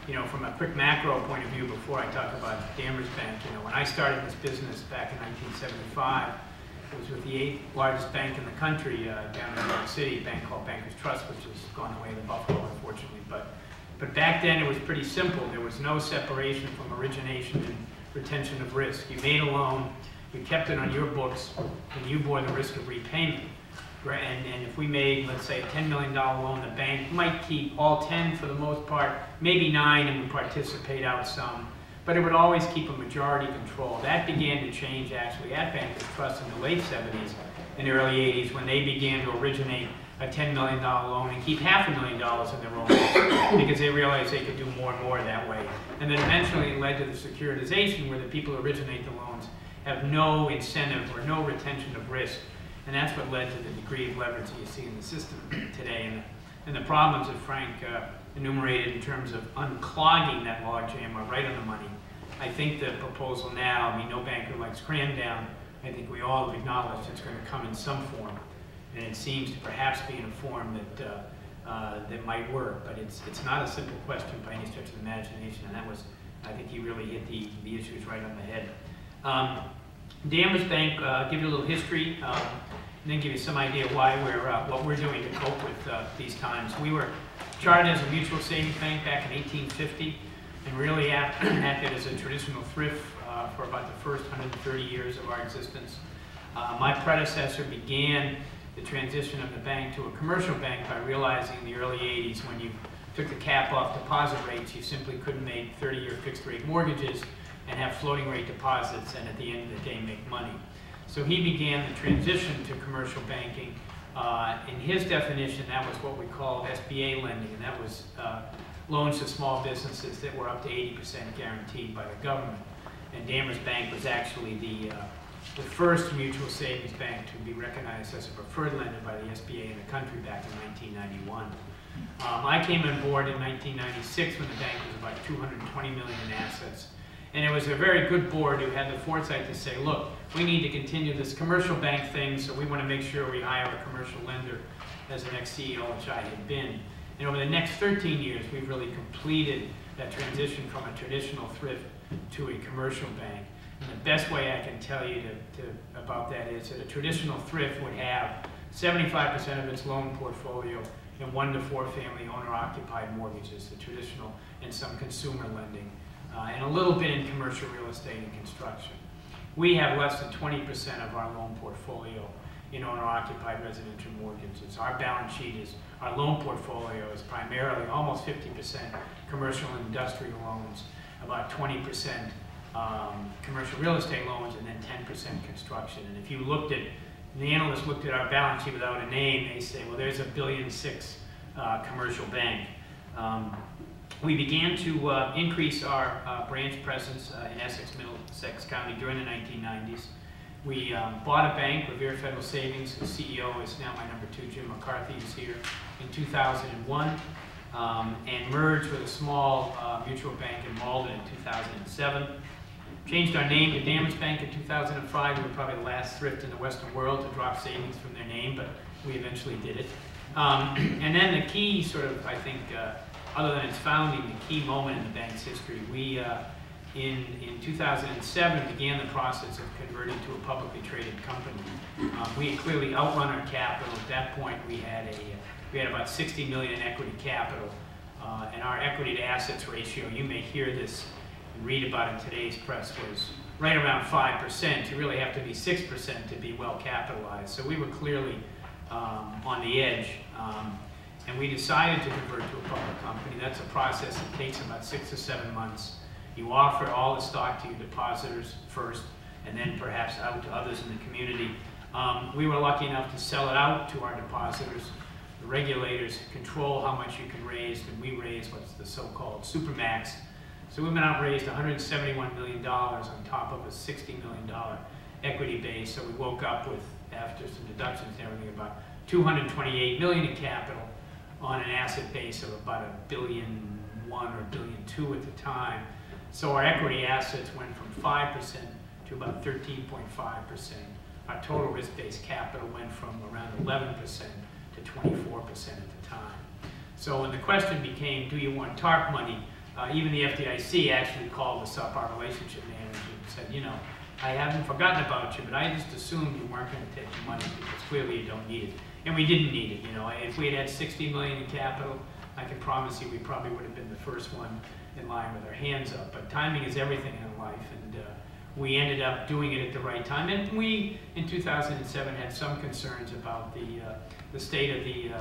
from a quick macro point of view, before I talk about Danvers Bank, when I started this business back in 1975, it was with the 8th largest bank in the country down in New York City, a bank called Bankers Trust, which has gone the way of the buffalo, unfortunately. But back then it was pretty simple. There was no separation from origination and retention of risk. You made a loan, you kept it on your books, and you bore the risk of repayment. And if we made, let's say, a $10 million loan, the bank might keep all 10 for the most part, maybe 9, and would participate out some. But it would always keep a majority control. That began to change actually at Bankers Trust in the late 70s and early 80s when they began to originate a $10 million loan and keep $500,000 in their own books because they realized they could do more and more that way. And then eventually it led to the securitization where the people who originate the loans have no incentive or no retention of risk. And that's what led to the degree of leverage that you see in the system today. And the problems that Frank enumerated in terms of unclogging that logjam are right on the money. I think the proposal now, no banker likes cram down. I think we all have acknowledged it's going to come in some form. And it seems to perhaps be in a form that might work. But it's not a simple question by any stretch of the imagination. And that was, I think he really hit the issues right on the head. Danvers Bank, give you a little history, and then give you some idea why what we're doing to cope with these times. We were chartered as a mutual savings bank back in 1850, and really acted as a traditional thrift for about the first 130 years of our existence. My predecessor began the transition of the bank to a commercial bank by realizing in the early 80s when you took the cap off deposit rates, you simply couldn't make 30-year fixed-rate mortgages and have floating rate deposits and at the end of the day make money. So he began the transition to commercial banking. In his definition, that was what we called SBA lending, and that was loans to small businesses that were up to 80% guaranteed by the government. And Danvers Bank was actually the first mutual savings bank to be recognized as a preferred lender by the SBA in the country back in 1991. I came on board in 1996 when the bank was about $220 million in assets. And it was a very good board who had the foresight to say, look, we need to continue this commercial bank thing, so we want to make sure we hire a commercial lender as the next CEO, which I had been. And over the next 13 years, we've really completed that transition from a traditional thrift to a commercial bank. And the best way I can tell you about that is that a traditional thrift would have 75% of its loan portfolio in 1 to 4 family owner-occupied mortgages, the traditional, and some consumer lending. And a little bit in commercial real estate and construction. We have less than 20% of our loan portfolio in owner-occupied residential mortgages. Our balance sheet our loan portfolio is primarily almost 50% commercial and industrial loans, about 20% commercial real estate loans, and then 10% construction. And if you the analysts looked at our balance sheet without a name, they say, well, there's a $1.6 billion commercial bank. We began to increase our branch presence in Essex, Middlesex County during the 1990s. We bought a bank, Revere Federal Savings. The CEO is now my number 2, Jim McCarthy, is here in 2001, and merged with a small mutual bank in Malden in 2007. Changed our name to Danvers Bank in 2005. We were probably the last thrift in the Western world to drop savings from their name, but we eventually did it. And then the key I think, other than its founding, the key moment in the bank's history, we, in 2007, began the process of converting to a publicly traded company. We had clearly outrun our capital. At that point, we had about $60 million in equity capital, and our equity to assets ratio, you may hear this and read about it in today's press, was right around 5%. You really have to be 6% to be well capitalized. So we were clearly on the edge. And we decided to convert to a public company. That's a process that takes about 6 to 7 months. You offer all the stock to your depositors first, and then perhaps out to others in the community. We were lucky enough to sell it out to our depositors. The regulators control how much you can raise, and we raised what's the so-called supermax. So we've been outraised $171 million on top of a $60 million equity base. So we woke up with, after some deductions and everything, about $228 million in capital on an asset base of about $1.1 billion or $1.2 billion at the time. So our equity assets went from 5% to about 13.5%. Our total risk-based capital went from around 11% to 24% at the time. So when the question became, do you want TARP money? Even the FDIC actually called us up, our relationship manager, and said, you know, I haven't forgotten about you, but I just assumed you weren't going to take the money because clearly you don't need it. And we didn't need it. You know, if we had $60 million in capital, I can promise you we probably would have been the first one in line with our hands up. But timing is everything in life, and we ended up doing it at the right time. And we, in 2007, had some concerns about the state of the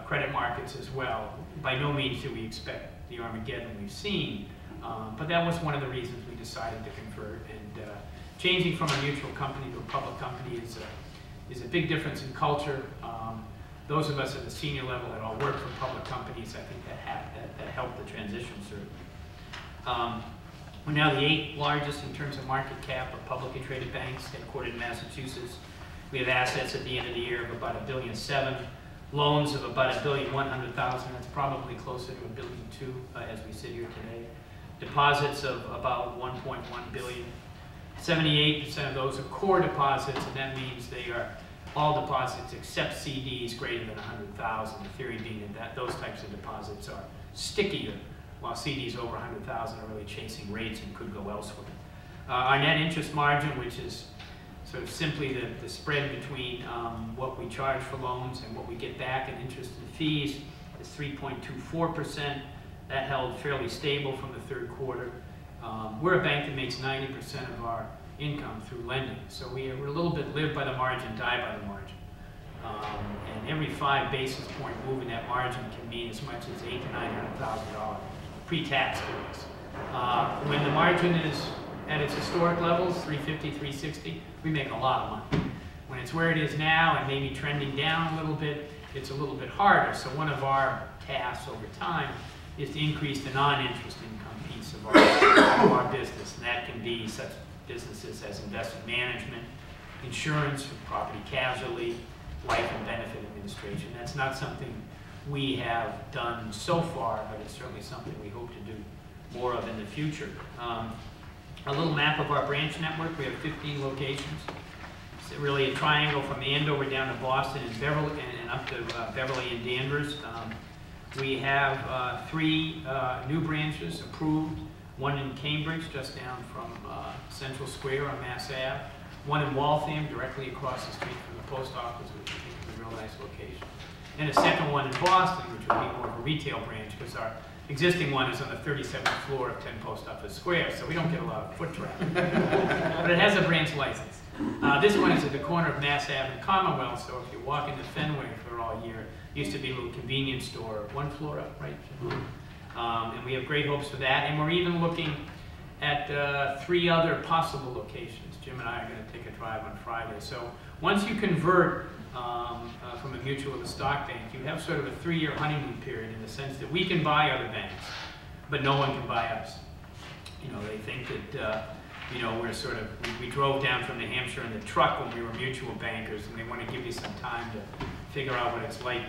credit markets as well. By no means do we expect the Armageddon we've seen, but that was one of the reasons we decided to convert. And changing from a mutual company to a public company is a big difference in culture. Those of us at the senior level that all work for public companies, I think that helped the transition through. We're now the 8th largest in terms of market cap of publicly traded banks, headquartered in Massachusetts. We have assets at the end of the year of about $1.7 billion, loans of about $1.1 billion. That's probably closer to $1.2 billion as we sit here today. Deposits of about $1.1 billion. 78% of those are core deposits, and that means they are all deposits except CDs greater than $100,000. The theory being that those types of deposits are stickier, while CDs over $100,000 are really chasing rates and could go elsewhere. Our net interest margin, which is sort of simply the spread between what we charge for loans and what we get back in interest and fees, is 3.24%. That held fairly stable from the third quarter. We're a bank that makes 90% of our income through lending, so we're a little bit live by the margin, die by the margin. And every 5 basis point move in that margin can mean as much as $800,000 to $900,000 pre-tax to us. When the margin is at its historic levels, 350, 360, we make a lot of money. When it's where it is now and maybe trending down a little bit, it's a little bit harder. So one of our tasks over time is to increase the non-interest income piece of our business. And that can be such businesses as investment management, insurance, property casualty, life and benefit administration. That's not something we have done so far, but it's certainly something we hope to do more of in the future. A little map of our branch network. We have 15 locations. It's really a triangle from Andover down to Boston and Beverly, and up to Beverly and Danvers. We have 3 new branches approved. One in Cambridge, just down from Central Square on Mass Ave. One in Waltham, directly across the street from the post office, which I think is a real nice location. And a second one in Boston, which would be more of a retail branch, because our existing one is on the 37th floor of 10 Post Office Square, so we don't get a lot of foot traffic. But it has a branch license. This one is at the corner of Mass Ave and Commonwealth, so if you walk into Fenway for all year, it used to be a little convenience store, 1 floor up, right? And we have great hopes for that. And we're even looking at 3 other possible locations. Jim and I are going to take a drive on Friday. So once you convert from a mutual to a stock bank, you have sort of a 3-year honeymoon period in the sense that we can buy other banks, but no one can buy us. You know, they think that, you know, we're sort of, we drove down from New Hampshire in the truck when we were mutual bankers, and they want to give you some time to figure out what it's like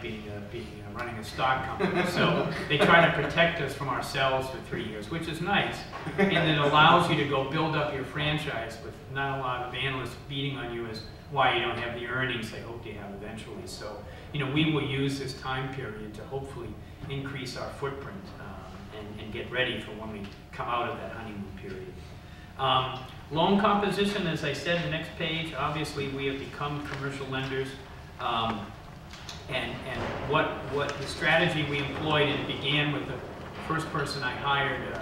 running a stock company. So they try to protect us from ourselves for 3 years, which is nice, and it allows you to go build up your franchise with not a lot of analysts beating on you as why you don't have the earnings they hope you have eventually. So, you know, we will use this time period to hopefully increase our footprint and get ready for when we come out of that honeymoon period. Loan composition, as I said, the next page, obviously we have become commercial lenders. And what the strategy we employed, and it began with the first person I hired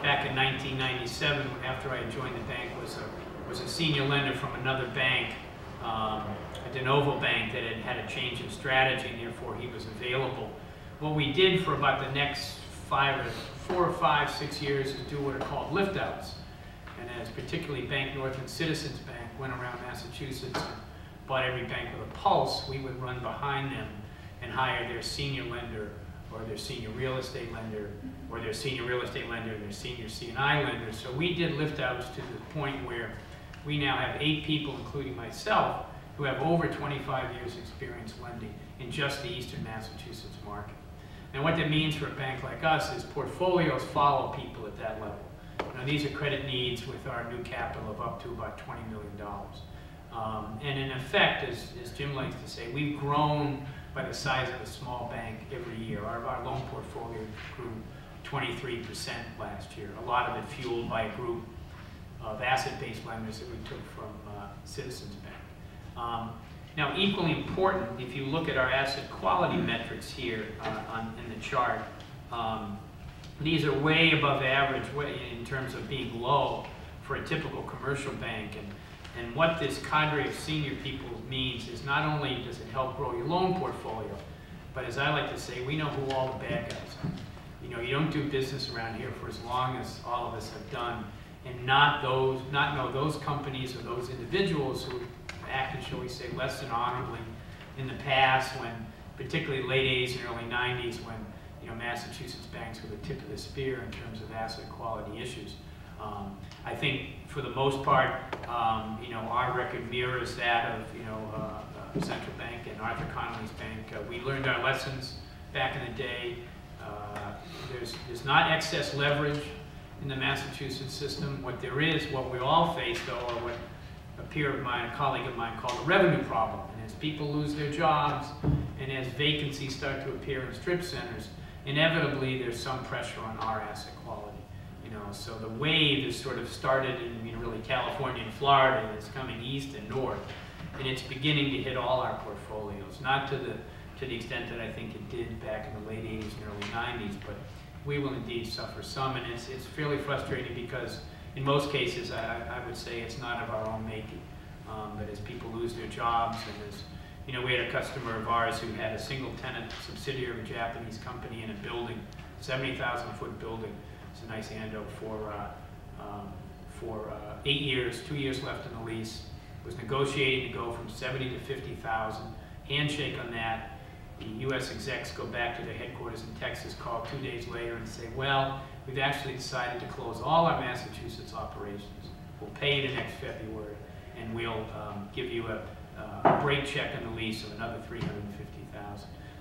back in 1997 after I joined the bank, was a senior lender from another bank, a de novo bank that had had a change in strategy, and therefore he was available. What we did for about the next 4 or 5, 6 years is do what are called lift outs. And as particularly Bank North and Citizens Bank went around Massachusetts and bought every bank with a pulse, we would run behind them and hire their senior lender or their senior real estate lender or their senior real estate lender and their senior C&I lender. So we did lift outs to the point where we now have 8 people, including myself, who have over 25 years experience lending in just the Eastern Massachusetts market. And what that means for a bank like us is portfolios follow people at that level. Now, these are credit needs with our new capital of up to about $20 million. And in effect, as Jim likes to say, we've grown by the size of a small bank every year. Our loan portfolio grew 23% last year. A lot of it fueled by a group of asset-based lenders that we took from Citizens Bank. Now, equally important, if you look at our asset quality metrics here in the chart, these are way above average in terms of being low for a typical commercial bank. And what this cadre of senior people means is not only does it help grow your loan portfolio, but as I like to say, we know who all the bad guys are. You know, you don't do business around here for as long as all of us have done, and not know those companies or those individuals who acted, shall we say, less than honorably in the past, when, particularly late 80s and early 90s, when, you know, Massachusetts banks were the tip of the spear in terms of asset quality issues. I think for the most part, you know, our record mirrors that of, you know, Central Bank and Arthur Connolly's bank. We learned our lessons back in the day. There's not excess leverage in the Massachusetts system. What there is, what we all face, though, are what a colleague of mine called a revenue problem. And as people lose their jobs, and as vacancies start to appear in strip centers, inevitably there's some pressure on our asset quality. You know, so the wave is sort of started in, you know, really California and Florida, and it's coming east and north, and it's beginning to hit all our portfolios. Not to the extent that I think it did back in the late 80s and early 90s, but we will indeed suffer some, and it's fairly frustrating because in most cases I would say it's not of our own making. But as people lose their jobs, and as, you know, we had a customer of ours who had a single tenant subsidiary of a Japanese company in a building, 70,000-foot building. It's a nice ando for 8 years, 2 years left in the lease. Was negotiating to go from 70 to 50,000. Handshake on that. The U.S. execs go back to their headquarters in Texas, call 2 days later and say, well, we've actually decided to close all our Massachusetts operations. We'll pay you the next February, and we'll give you a break check on the lease of another $350,000.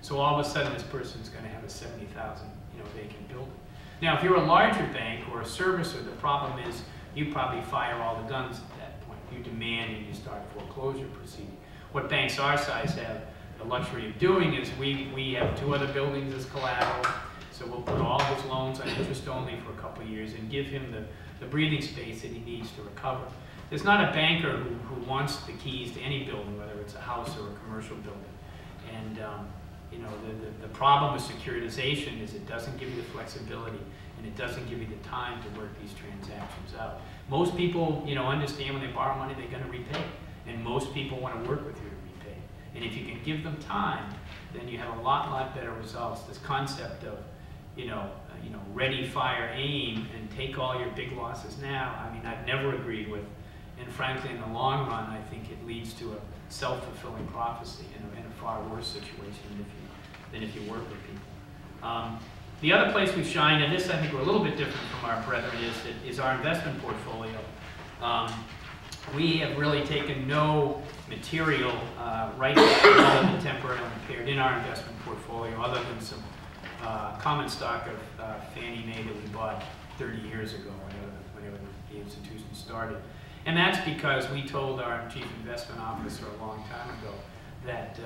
So all of a sudden, this person's going to have a 70,000, you know, vacant building. Now, if you're a larger bank or a servicer, the problem is you probably fire all the guns at that point. You demand and you start a foreclosure proceeding. What banks our size have the luxury of doing is we have 2 other buildings as collateral, so we'll put all his loans on interest only for a couple of years and give him the breathing space that he needs to recover. There's not a banker who wants the keys to any building, whether it's a house or a commercial building. And you know, the problem with securitization is it doesn't give you the flexibility, and it doesn't give you the time to work these transactions out. Most people, you know, understand when they borrow money, they're going to repay, and most people want to work with you to repay. And if you can give them time, then you have a lot better results. This concept of, you know, ready, fire, aim, and take all your big losses now, I mean, I've never agreed with. And frankly, in the long run, I think it leads to a self-fulfilling prophecy in a far worse situation than if you work with people. The other place we've shined, and this I think we're a little bit different from our brethren, is our investment portfolio. We have really taken no material write-down other than temporarily impaired in our investment portfolio, other than some common stock of Fannie Mae that we bought 30 years ago, whenever the institution started. And that's because we told our chief investment officer a long time ago that,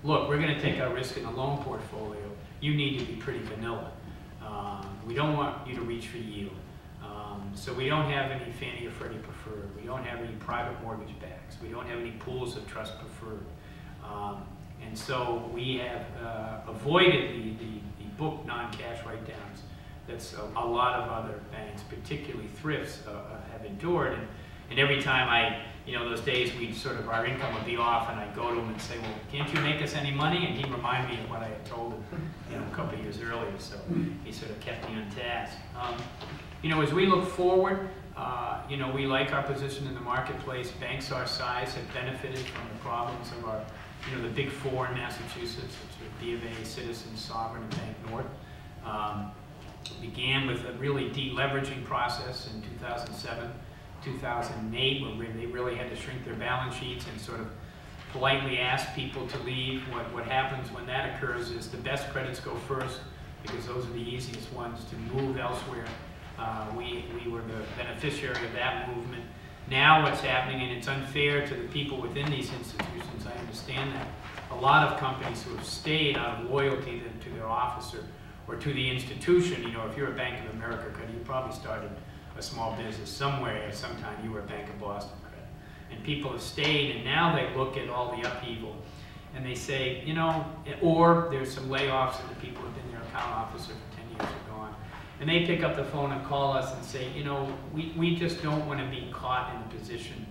look, we're going to take our risk in the loan portfolio. You need to be pretty vanilla. We don't want you to reach for yield. So we don't have any Fannie or Freddie preferred. We don't have any private mortgage backs. We don't have any pools of trust preferred. And so we have avoided the book non-cash write-downs that's a lot of other banks, particularly thrifts, have endured. And every time those days our income would be off, and I'd go to him and say, well, can't you make us any money? And he'd remind me of what I had told him, a couple of years earlier. So he sort of kept me on task. As we look forward, we like our position in the marketplace. Banks our size have benefited from the problems of our, the big four in Massachusetts, which are B of A, Citizens, Sovereign, and Bank North. Began with a really deleveraging process in 2007. 2008, when they really had to shrink their balance sheets and sort of politely ask people to leave. What happens when that occurs is the best credits go first, because those are the easiest ones to move elsewhere. We were the beneficiary of that movement. Now what's happening, and it's unfair to the people within these institutions, I understand that, a lot of companies who have stayed out of loyalty to their officer or to the institution. You know, if you're a Bank of America credit, you probably started a small business somewhere at some time. You were a Bank of Boston credit. And people have stayed, and now they look at all the upheaval, and they say, you know, or there's some layoffs, and the people who have been their account officer for 10 years are gone. And they pick up the phone and call us and say, you know, we just don't want to be caught in a position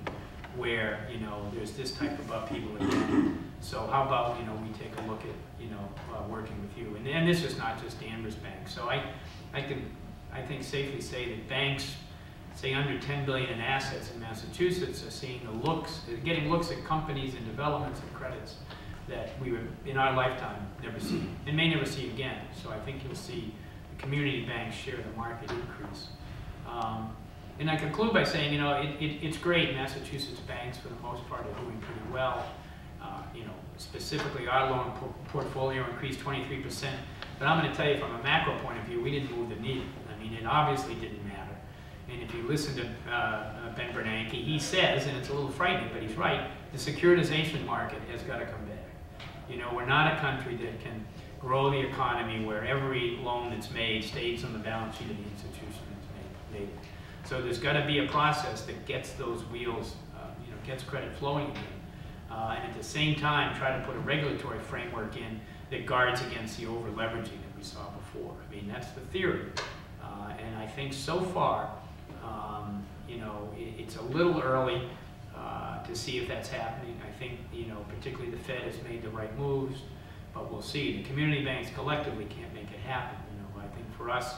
where, you know, there's this type of upheaval again. So how about, you know, we take a look at, you know, working with you. And this is not just Danvers Bank. So I think safely say that banks, say under 10 billion in assets in Massachusetts, are seeing the looks, getting looks at companies and developments and credits that we would, in our lifetime, never see, and may never see again. So I think you'll see the community banks share the market increase. And I conclude by saying, you know, it's great. Massachusetts banks, for the most part, are doing pretty well. You know, specifically, our loan portfolio increased 23%. But I'm going to tell you, from a macro point of view, we didn't move the needle. I mean, it obviously didn't matter. And if you listen to Ben Bernanke, he says, and it's a little frightening, but he's right, the securitization market has got to come back. You know, we're not a country that can grow the economy where every loan that's made stays on the balance sheet of the institution that's made it. So there's got to be a process that gets those wheels, you know, gets credit flowing again. And at the same time, try to put a regulatory framework in that guards against the over-leveraging that we saw before. I mean, that's the theory. And I think so far, you know, it's a little early to see if that's happening. I think, you know, particularly the Fed has made the right moves, but we'll see. The community banks collectively can't make it happen. You know, I think for us,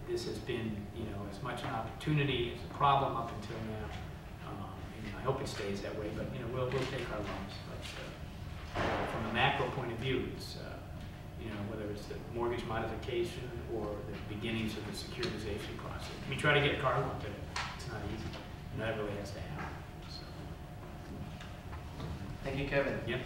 this has been, you know, as much an opportunity as a problem up until now. And I hope it stays that way, but, you know, we'll take our lumps. But from a macro point of view, it's, you know, whether it's the mortgage modification or the beginnings of the securitization process. I mean, try to get a car loan today. It's not easy. And that really has to happen. So. Thank you, Kevin. Yep.